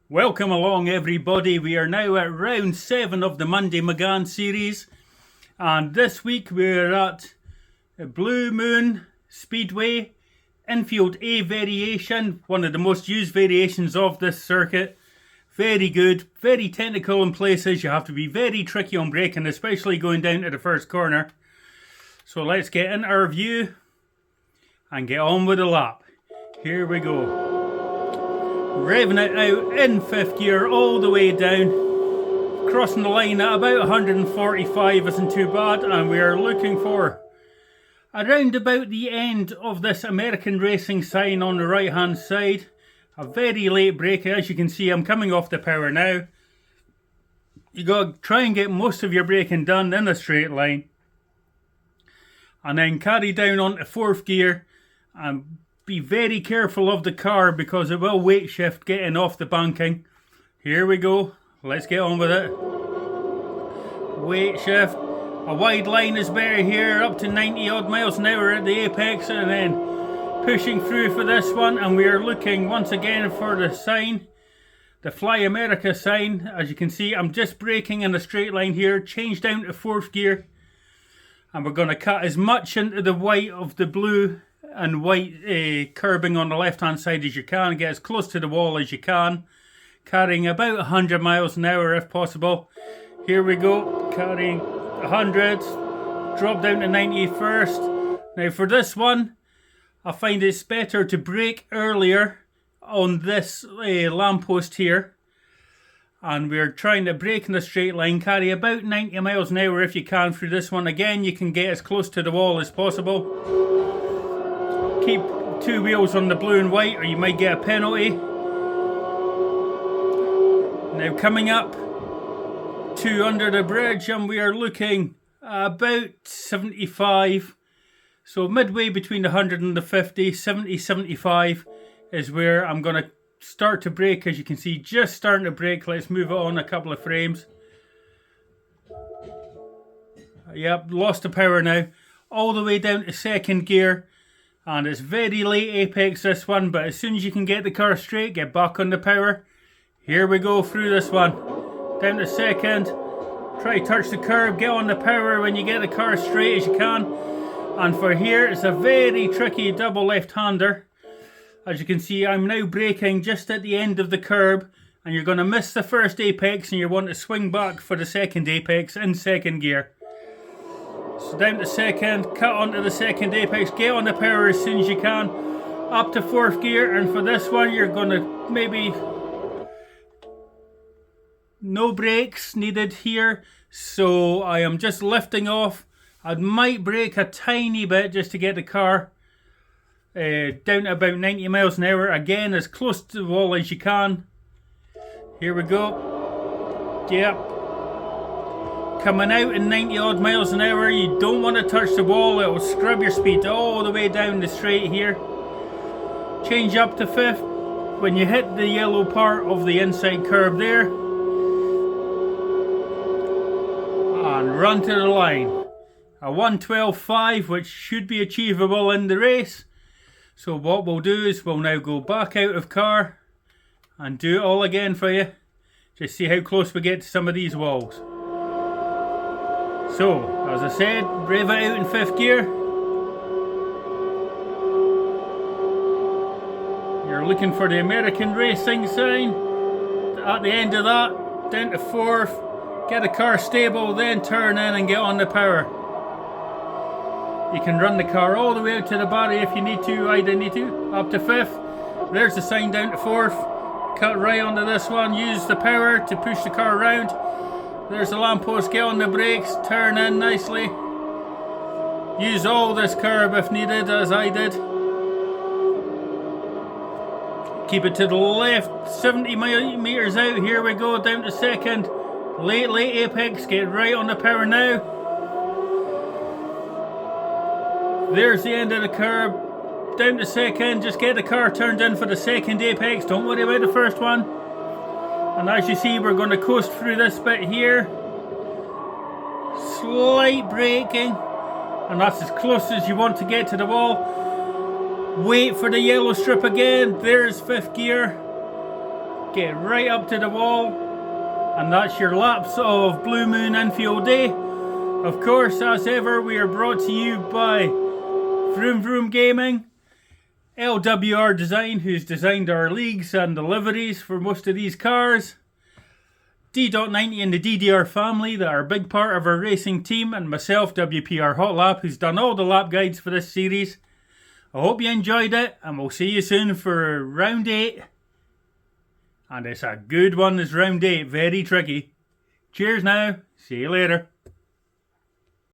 Welcome along everybody, we are now at round 7 of the Monday McGann series, and this week we're at Moon Bay Speedway, Infield A variation, one of the most used variations of this circuit. Very good, very technical in places, you have to be very tricky on braking, especially going down to the first corner. So let's get in our view and get on with the lap. Here we go. Revving it out in 5th gear all the way down, crossing the line at about 145 isn't too bad, and we are looking for around about the end of this American Racing sign on the right hand side. A very late brake, as you can see I'm coming off the power now. You got to try and get most of your braking done in a straight line, and then carry down onto 4th gear and be very careful of the car because it will weight shift getting off the banking. Here we go, let's get on with it. Weight shift, a wide line is better here, up to 90 odd miles an hour at the apex, and then pushing through for this one, and we are looking once again for the sign, the Fly America sign. As you can see, I'm just braking in a straight line here, change down to 4th gear, and we're going to cut as much into the white of the blue and white kerbing on the left hand side as you can, get as close to the wall as you can, carrying about 100 miles an hour if possible. Here we go, carrying 100, drop down to 90 first. Now for this one, I find it's better to brake earlier on this lamppost here, and we're trying to brake in a straight line, carry about 90 miles an hour if you can through this one. Again, you can get as close to the wall as possible. Keep 2 wheels on the blue and white or you might get a penalty. Now coming up to under the bridge, and we are looking about 75. So midway between the 100 and the 50, 70, 75 is where I'm going to start to brake. As you can see, just starting to brake. Let's move it on a couple of frames. Yep, lost the power now. All the way down to 2nd gear. And it's very late apex this one, but as soon as you can get the car straight, get back on the power. Here we go through this one. Down to 2nd. Try to touch the curb, get on the power when you get the car straight as you can. And for here, it's a very tricky double left-hander. As you can see, I'm now braking just at the end of the curb, and you're going to miss the first apex and you want to swing back for the 2nd apex in 2nd gear. So down to 2nd, cut onto the 2nd apex, get on the power as soon as you can, up to 4th gear, and for this one you're going to maybe no brakes needed here, so I am just lifting off. I might brake a tiny bit just to get the car down to about 90 miles an hour, again as close to the wall as you can. Here we go, yep. Coming out in 90 odd miles an hour, you don't want to touch the wall, it will scrub your speed all the way down the straight here. Change up to 5th when you hit the yellow part of the inside curb there. And run to the line. A 1:12.5, which should be achievable in the race. So what we'll do is we'll now go back out of car and do it all again for you. Just see how close we get to some of these walls. So, as I said, rev it out in 5th gear. You're looking for the American Racing sign. At the end of that, down to 4th, get the car stable, then turn in and get on the power. You can run the car all the way out to the barrier if you need to, I don't need to, up to 5th. There's the sign down to 4th. Cut right onto this one, use the power to push the car around. There's the lamppost, get on the brakes, turn in nicely. Use all this curb if needed, as I did. Keep it to the left, 70 meters out, here we go, down to 2nd. Late apex, get right on the power now. There's the end of the curb, down to 2nd, just get the car turned in for the 2nd apex, don't worry about the first one. And as you see, we're going to coast through this bit here. Slight braking. And that's as close as you want to get to the wall. Wait for the yellow strip again. There's 5th gear. get right up to the wall, and that's your laps of Blue Moon Infield A. Of course, as ever, we are brought to you by Vroom Vroom Gaming, LWR Design, who's designed our leagues and the liveries for most of these cars, D.90 and the DDR family that are a big part of our racing team, and myself, WPR Hotlap, who's done all the lap guides for this series. I hope you enjoyed it, and we'll see you soon for round 8. And it's a good one, this round 8, very tricky. Cheers now, see you later.